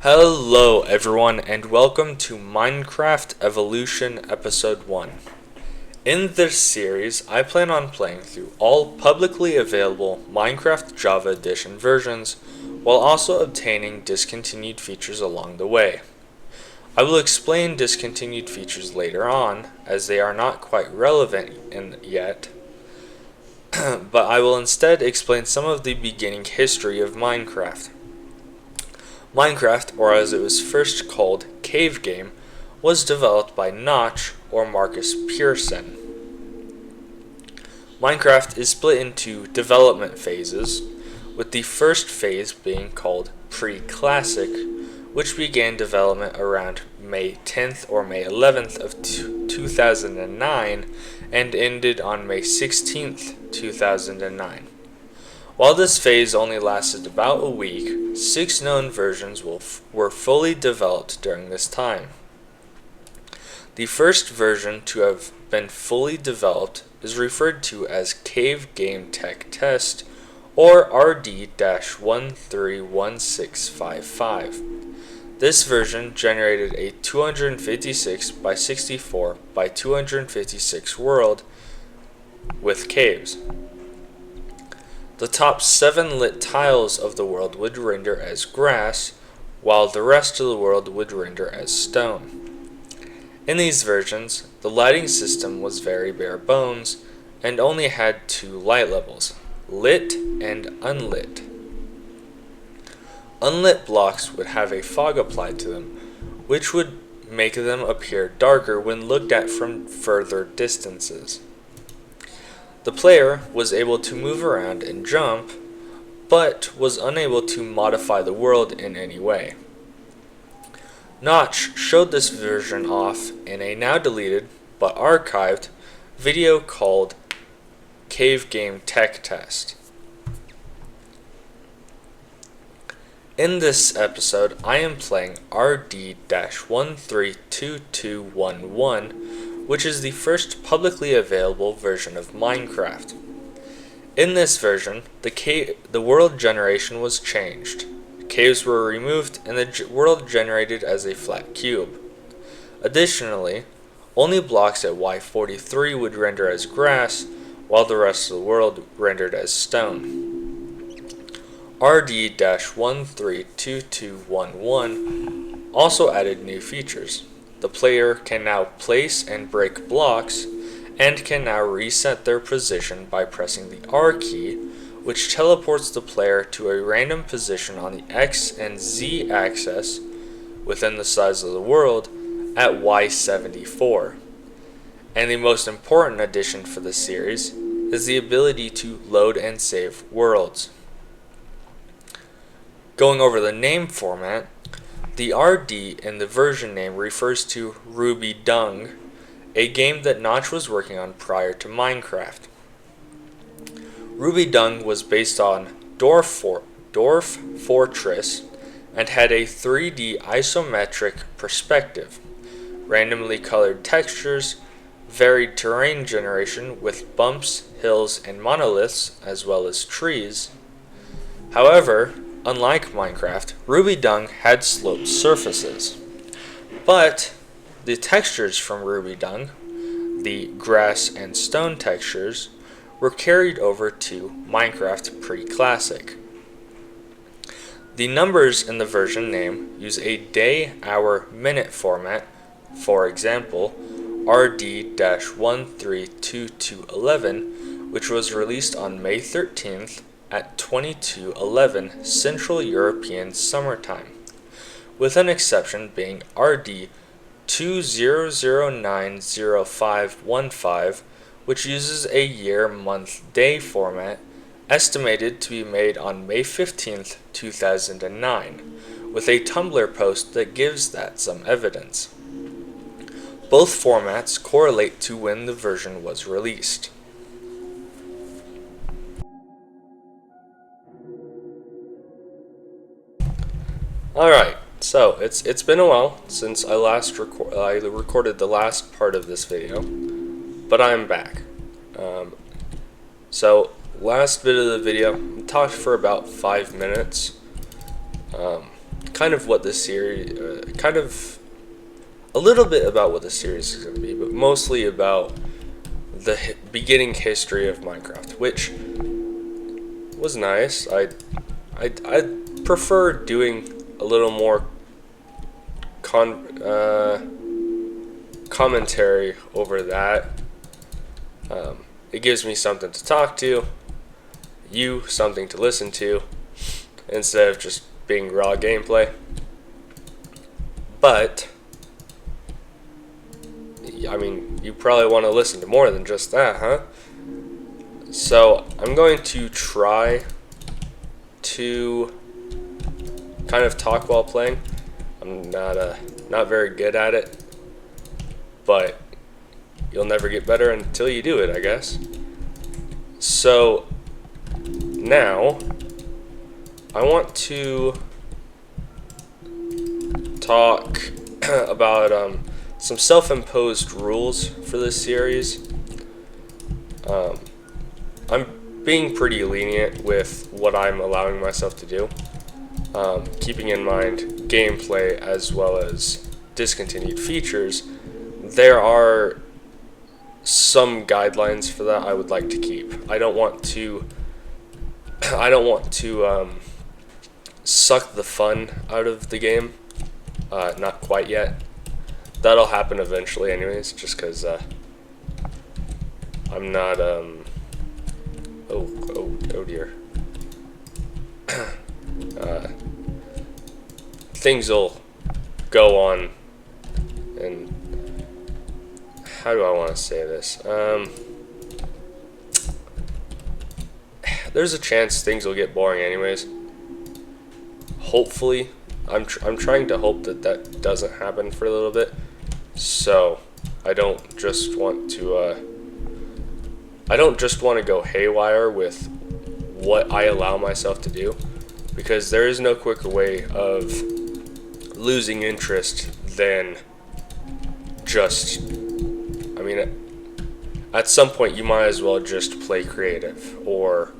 Hello everyone and welcome to Minecraft Evolution Episode 1. In this series, I plan on playing through all publicly available Minecraft Java Edition versions while also obtaining discontinued features along the way. I will explain discontinued features later on as they are not quite relevant yet, but I will instead explain some of the beginning history of Minecraft. Minecraft, or as it was first called, Cave Game, was developed by Notch or Marcus Pearson. Minecraft is split into development phases, with the first phase being called Pre-Classic, which began development around May 10th or May 11th of 2009 and ended on May 16th, 2009. While this phase only lasted about a week, 6 known versions were fully developed during this time. The first version to have been fully developed is referred to as Cave Game Tech Test, or RD-131655. This version generated a 256 by 64 by 256 world with caves. The top 7 lit tiles of the world would render as grass, while the rest of the world would render as stone. In these versions, the lighting system was very bare bones and only had 2 light levels, lit and unlit. Unlit blocks would have a fog applied to them, which would make them appear darker when looked at from further distances. The player was able to move around and jump, but was unable to modify the world in any way. Notch showed this version off in a now deleted, but archived, video called Cave Game Tech Test. In this episode, I am playing RD-132211, which is the first publicly available version of Minecraft. In this version, the world generation was changed. Caves were removed and the world generated as a flat cube. Additionally, only blocks at Y43 would render as grass, while the rest of the world rendered as stone. RD-132211 also added new features. The player can now place and break blocks, and can now reset their position by pressing the R key, which teleports the player to a random position on the X and Z axis within the size of the world at Y74. And the most important addition for the series is the ability to load and save worlds. Going over the name format, the RD in the version name refers to Ruby Dung, a game that Notch was working on prior to Minecraft. Ruby Dung was based on Dwarf Fortress and had a 3D isometric perspective, randomly colored textures, varied terrain generation with bumps, hills, and monoliths, as well as trees. However, unlike Minecraft, Ruby Dung had sloped surfaces. But the textures from Ruby Dung, the grass and stone textures, were carried over to Minecraft Pre-Classic. The numbers in the version name use a day, hour, minute format. For example, RD-132211, which was released on May 13th at 22:11 Central European Summertime, with an exception being RD-20090515, which uses a year, month, day format, estimated to be made on May 15th, 2009, with a Tumblr post that gives that some evidence. Both formats correlate to when the version was released. Alright, so it's been a while since I last recorded the last part of this video, but I'm back. So last bit of the video, I talked for about 5 minutes. kind of what this series, kind of a little bit about what the series is going to be, but mostly about the beginning history of Minecraft, which was nice. I prefer doing a little more commentary over that. It gives me something to talk to, you something to listen to, instead of just being raw gameplay. But I mean, you probably want to listen to more than just that, huh? So I'm going to try to kind of talk while playing. I'm not very good at it, but you'll never get better until you do it, I guess. So now I want to talk about some self-imposed rules for this series. I'm being pretty lenient with what I'm allowing myself to do, keeping in mind gameplay as well as discontinued features. There are some guidelines for that I would like to keep. I don't want to suck the fun out of the game. Not quite yet. That'll happen eventually anyways, just because I'm not, oh dear. Things will go on, and how do I want to say this? There's a chance things will get boring anyways. Hopefully, I'm trying to hope that doesn't happen for a little bit. So I don't just want to go haywire with what I allow myself to do, because there is no quicker way of losing interest than just, I mean, at some point you might as well just play creative or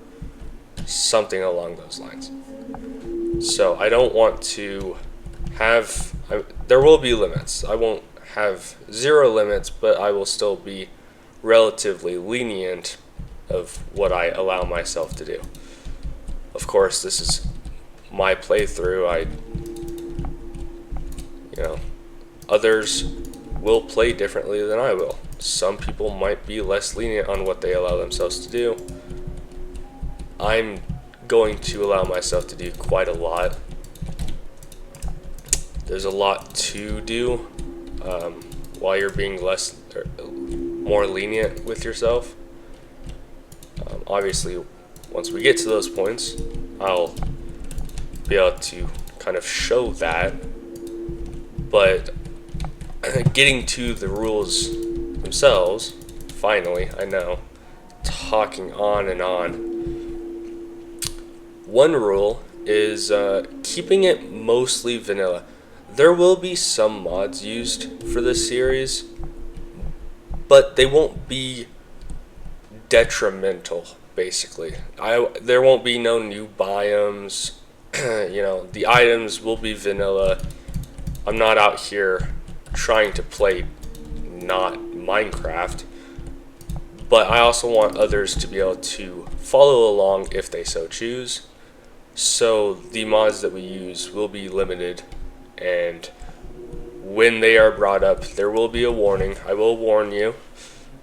something along those lines. So I don't want to have, there will be limits. I won't have zero limits, but I will still be relatively lenient of what I allow myself to do. Of course, this is my playthrough. Others will play differently than I will. Some people might be less lenient on what they allow themselves to do. I'm going to allow myself to do quite a lot. There's a lot to do while you're being more lenient with yourself. Obviously, once we get to those points, I'll be able to kind of show that. But getting to the rules themselves, finally, I know, talking on and on. One rule is keeping it mostly vanilla. There will be some mods used for this series, but they won't be detrimental, basically. There won't be no new biomes. The items will be vanilla. I'm not out here trying to play not Minecraft, but I also want others to be able to follow along if they so choose. So the mods that we use will be limited, and when they are brought up, there will be a warning. I will warn you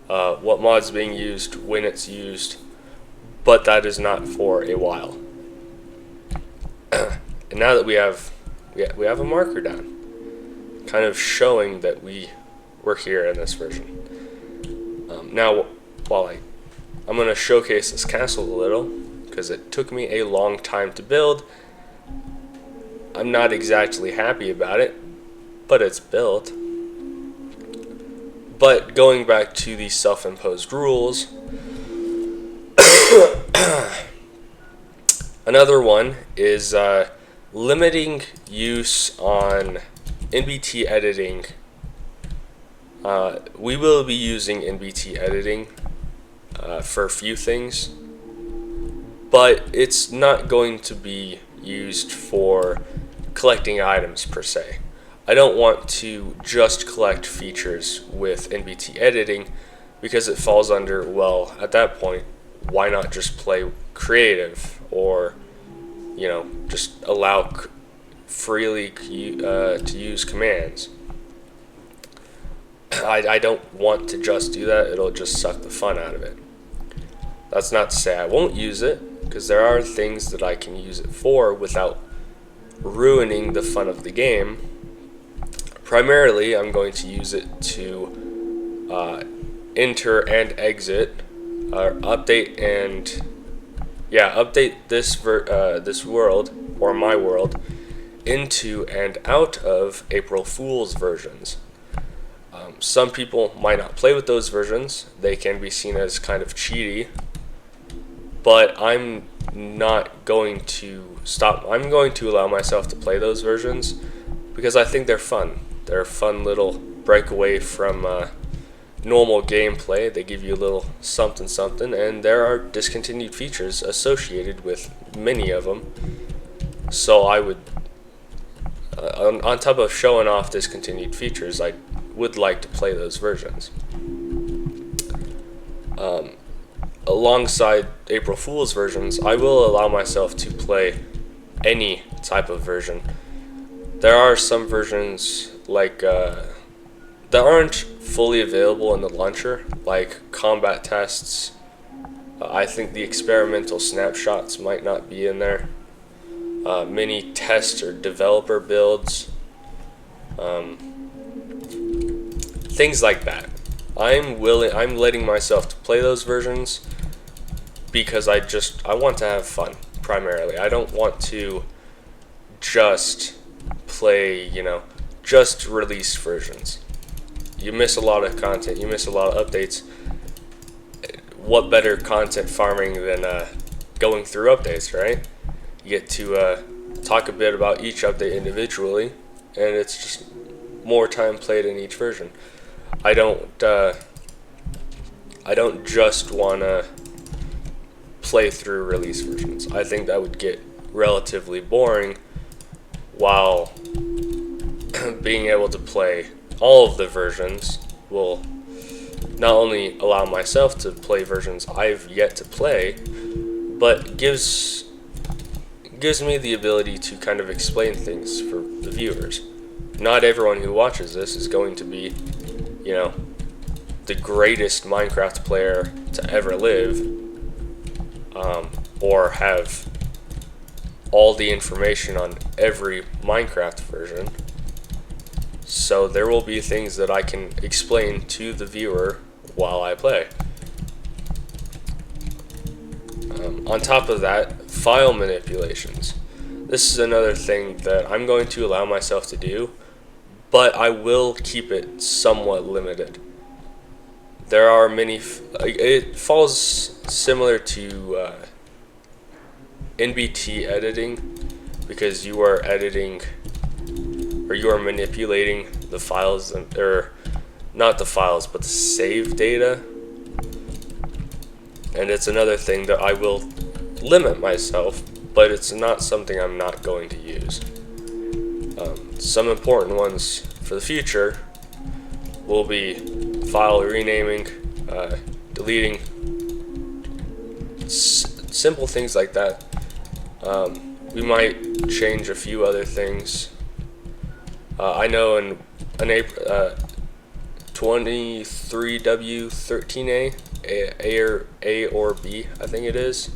what mod's being used, when it's used, but that is not for a while. And now that we have a marker down, kind of showing that we were here in this version. Now, while I'm going to showcase this castle a little, because it took me a long time to build. I'm not exactly happy about it, but it's built. But going back to the self-imposed rules, another one is limiting use on NBT editing. We will be using NBT editing for a few things, but it's not going to be used for collecting items per se. I don't want to just collect features with NBT editing because it falls under, well, at that point, why not just play creative or, just allow freely to use commands. I don't want to just do that. It'll just suck the fun out of it. That's not to say I won't use it, because there are things that I can use it for without ruining the fun of the game. Primarily, I'm going to use it to enter and exit, update this world, or my world, into and out of April Fool's versions. Some people might not play with those versions. They can be seen as kind of cheaty, but I'm not going to stop. I'm going to allow myself to play those versions because I think they're fun. They're a fun little breakaway from normal gameplay. They give you a little something something, and there are discontinued features associated with many of them. So I would, on top of showing off discontinued features, I would like to play those versions. Alongside April Fool's versions, I will allow myself to play any type of version. There are some versions that aren't fully available in the launcher, like combat tests. I think the experimental snapshots might not be in there. Many test or developer builds. Things like that. I'm letting myself to play those versions because I want to have fun primarily. I don't want to just play, just released versions. You miss a lot of content, you miss a lot of updates. What better content farming than going through updates, right? You get to talk a bit about each update individually, and it's just more time played in each version. I don't just want to play through release versions. I think that would get relatively boring, while being able to play all of the versions will not only allow myself to play versions I've yet to play, but gives me the ability to kind of explain things for the viewers. Not everyone who watches this is going to be, the greatest Minecraft player to ever live, or have all the information on every Minecraft version. So there will be things that I can explain to the viewer while I play. On top of that, file manipulations. This is another thing that I'm going to allow myself to do, but I will keep it somewhat limited. There are many. It falls similar to NBT editing, because you are editing, or you are manipulating the files, or not the files, but the save data. And it's another thing that I will limit myself, but it's not something I'm not going to use. Some important ones for the future will be file renaming, deleting, simple things like that. We might change a few other things. I know in an April 23W13A, A or B, I think it is.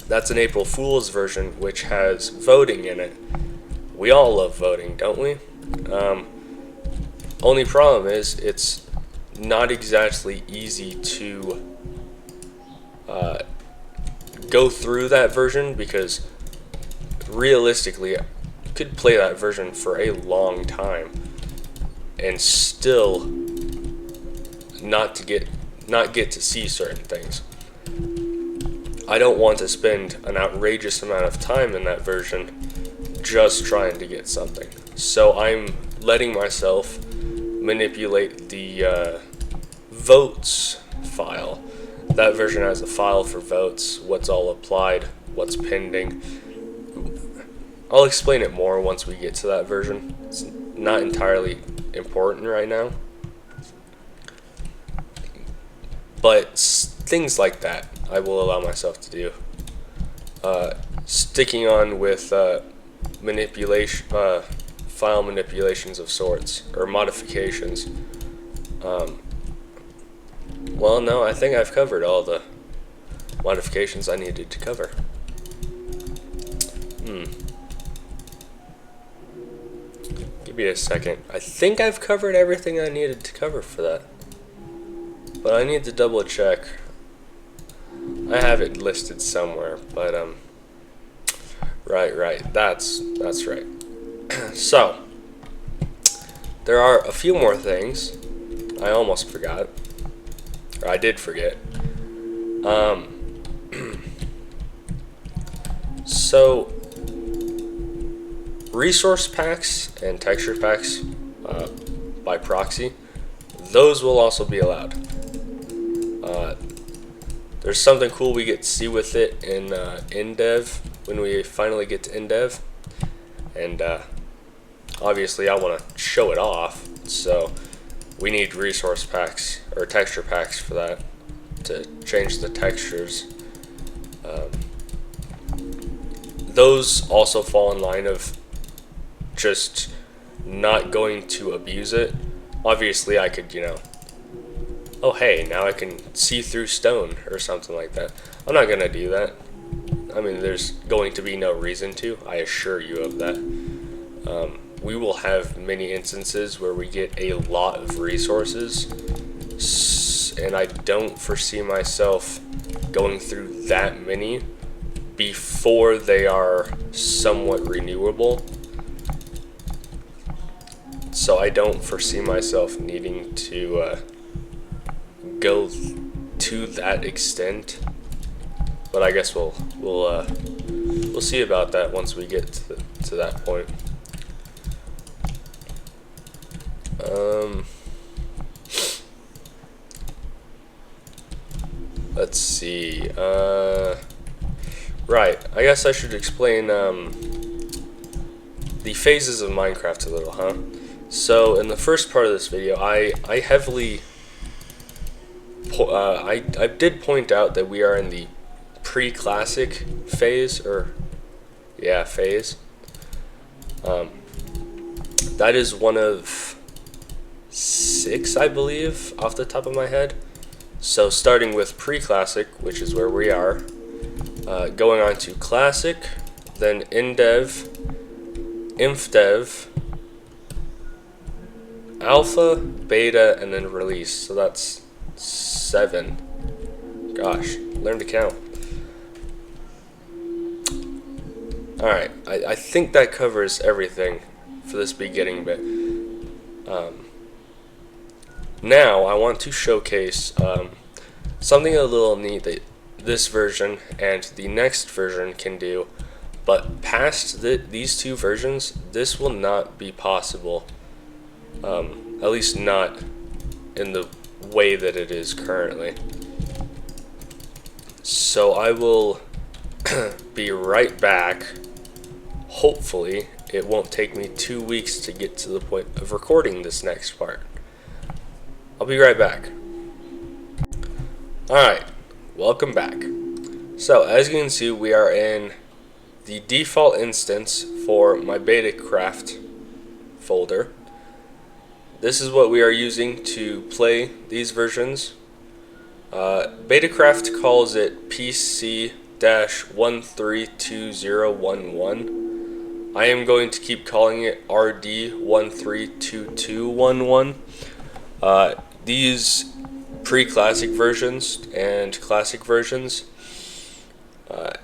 That's an April Fool's version, which has voting in it. We all love voting, don't we? Only problem is it's not exactly easy to go through that version, because realistically, you could play that version for a long time and still not get to see certain things. I don't want to spend an outrageous amount of time in that version just trying to get something. So I'm letting myself manipulate the votes file. That version has a file for votes, what's all applied, what's pending. I'll explain it more once we get to that version. It's not entirely important right now. But things like that I will allow myself to do. Sticking on with file manipulations of sorts, or modifications. Well, no, I think I've covered all the modifications I needed to cover. Give me a second. I think I've covered everything I needed to cover for that. But I need to double check. I have it listed somewhere, but right. That's right. So, there are a few more things I almost forgot. Or I did forget. So, resource packs and texture packs by proxy, those will also be allowed. There's something cool we get to see with it in InDev when we finally get to InDev, and obviously I want to show it off, so we need resource packs or texture packs for that to change the textures. Those also fall in line of just not going to abuse it. Obviously I could, oh hey, now I can see through stone or something like that. I'm not gonna do that. I mean, there's going to be no reason to, I assure you of that. We will have many instances where we get a lot of resources, and I don't foresee myself going through that many before they are somewhat renewable. So I don't foresee myself needing to go to that extent, but I guess we'll see about that once we get to that point. Let's see. Right. I guess I should explain the phases of Minecraft a little, huh? So in the first part of this video, I heavily I did point out that we are in the pre-classic phase, phase. That is one of 6, I believe, off the top of my head. So starting with pre-classic, which is where we are, going on to classic, then InDev, InfDev, alpha, beta, and then release. So that's 7. Gosh, learn to count. Alright, I think that covers everything for this beginning bit. Now, I want to showcase something a little neat that this version and the next version can do, but past these two versions, this will not be possible. At least not in the way that it is currently. So I will be right back. Hopefully, it won't take me 2 weeks to get to the point of recording this next part. I'll be right back. Alright, welcome back. So, as you can see, we are in the default instance for my Betacraft folder. This is what we are using to play these versions. Betacraft calls it PC-132011. I am going to keep calling it RD132211. These pre-classic versions and classic versions,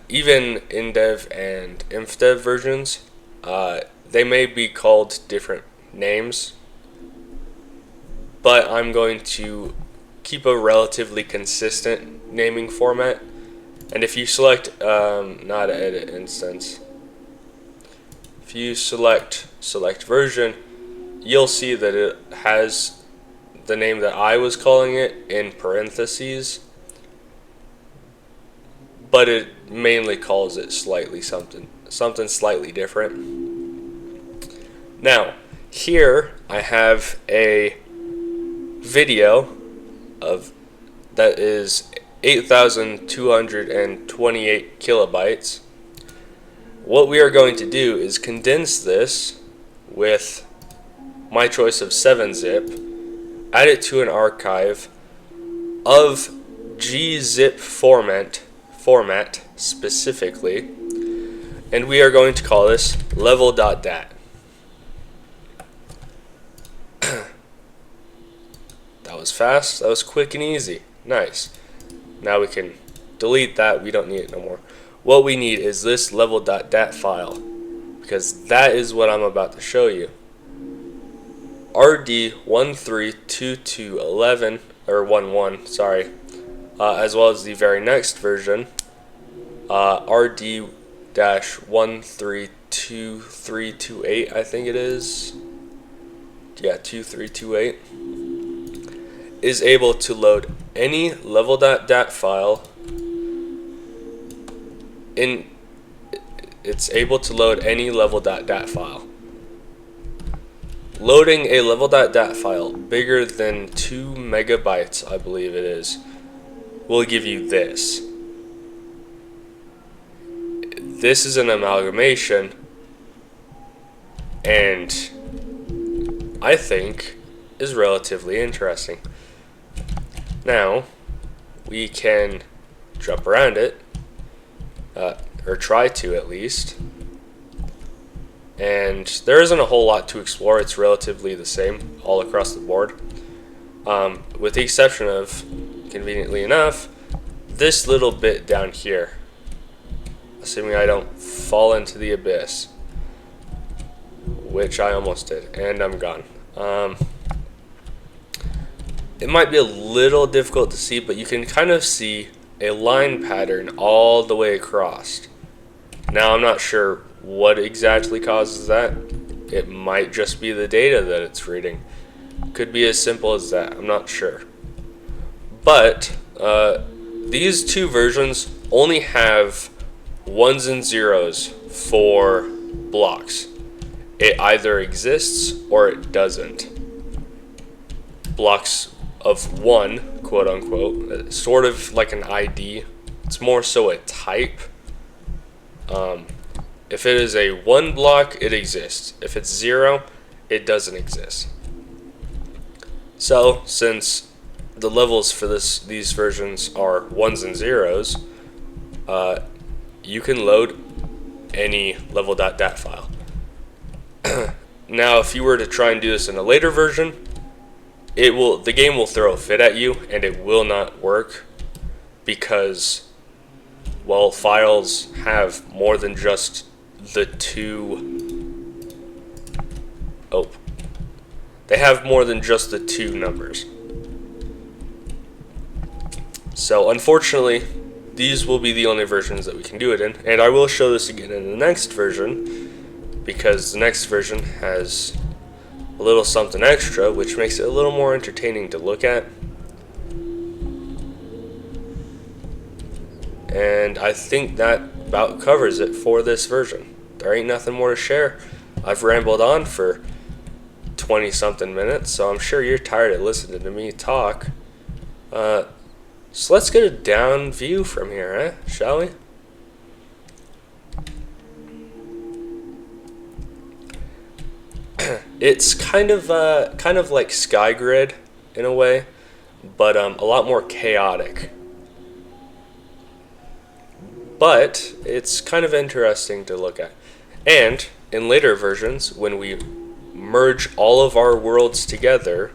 even InDev and InfDev versions, they may be called different names, but I'm going to keep a relatively consistent naming format. And if you select not edit instance, if you select version, you'll see that it has the name that I was calling it in parentheses, but it mainly calls it slightly something something slightly different. Now, here I have a video of that is 8,228 kilobytes. What we are going to do is condense this with my choice of 7-zip, add it to an archive of gzip format specifically, and we are going to call this level.dat. That was fast, that was quick and easy. Nice. Now we can delete that, we don't need it no more. What we need is this level.dat file, because that is what I'm about to show you. RD132211 or 11, sorry, as well as the very next version, RD-132328, I think it is. Yeah, 2328 is able to load any level.dat file in. It's able to load any level.dat file. Loading a level.dat file bigger than 2 megabytes, I believe it is, will give you this. This is an amalgamation, and I think is relatively interesting. Now, we can jump around it, or try to at least. And there isn't a whole lot to explore. It's relatively the same all across the board, with the exception of, conveniently enough, this little bit down here, assuming I don't fall into the abyss, which I almost did, and I'm gone. It might be a little difficult to see, but you can kind of see a line pattern all the way across. Now, I'm not sure what exactly causes that. It might just be the data that it's reading. Could be as simple as that. I'm not sure. But these two versions only have ones and zeros for blocks. It either exists or it doesn't. Blocks of 1, quote unquote, sort of like an ID. It's more so a type. If it is a 1 block, it exists. If it's 0, it doesn't exist. So, since the levels for these versions are 1s and 0s, you can load any level.dat file. Now, if you were to try and do this in a later version, the game will throw a fit at you, and it will not work because, well, files have more than just the two. Oh, they have more than just the 2 numbers. So unfortunately, these will be the only versions that we can do it in, and I will show this again in the next version, because the next version has a little something extra, which makes it a little more entertaining to look at. And I think that about covers it for this version. There ain't nothing more to share. I've rambled on for 20 something minutes, so I'm sure you're tired of listening to me talk. So let's get a down view from here, shall we? It's kind of like SkyGrid in a way, but a lot more chaotic. But it's kind of interesting to look at. And in later versions, when we merge all of our worlds together,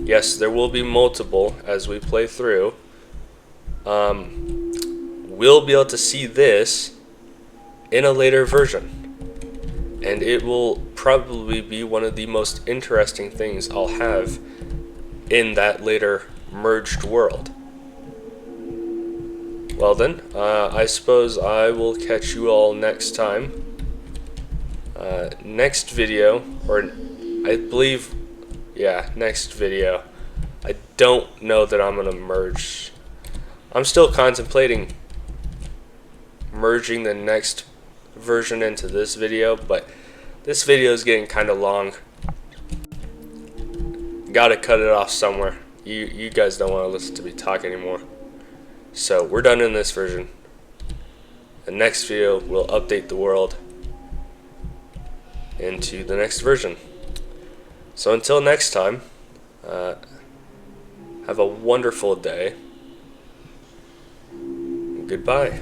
yes, there will be multiple as we play through, we'll be able to see this in a later version. And it will probably be one of the most interesting things I'll have in that later merged world. Well then, I suppose I will catch you all next time. Next video, or I believe, yeah, next video. I don't know that I'm going to merge. I'm still contemplating merging the next version into this video, but this video is getting kind of long. Gotta cut it off somewhere. You guys don't want to listen to me talk anymore. So we're done in this version. The next video will update the world into the next version. So until next time, have a wonderful day. Goodbye.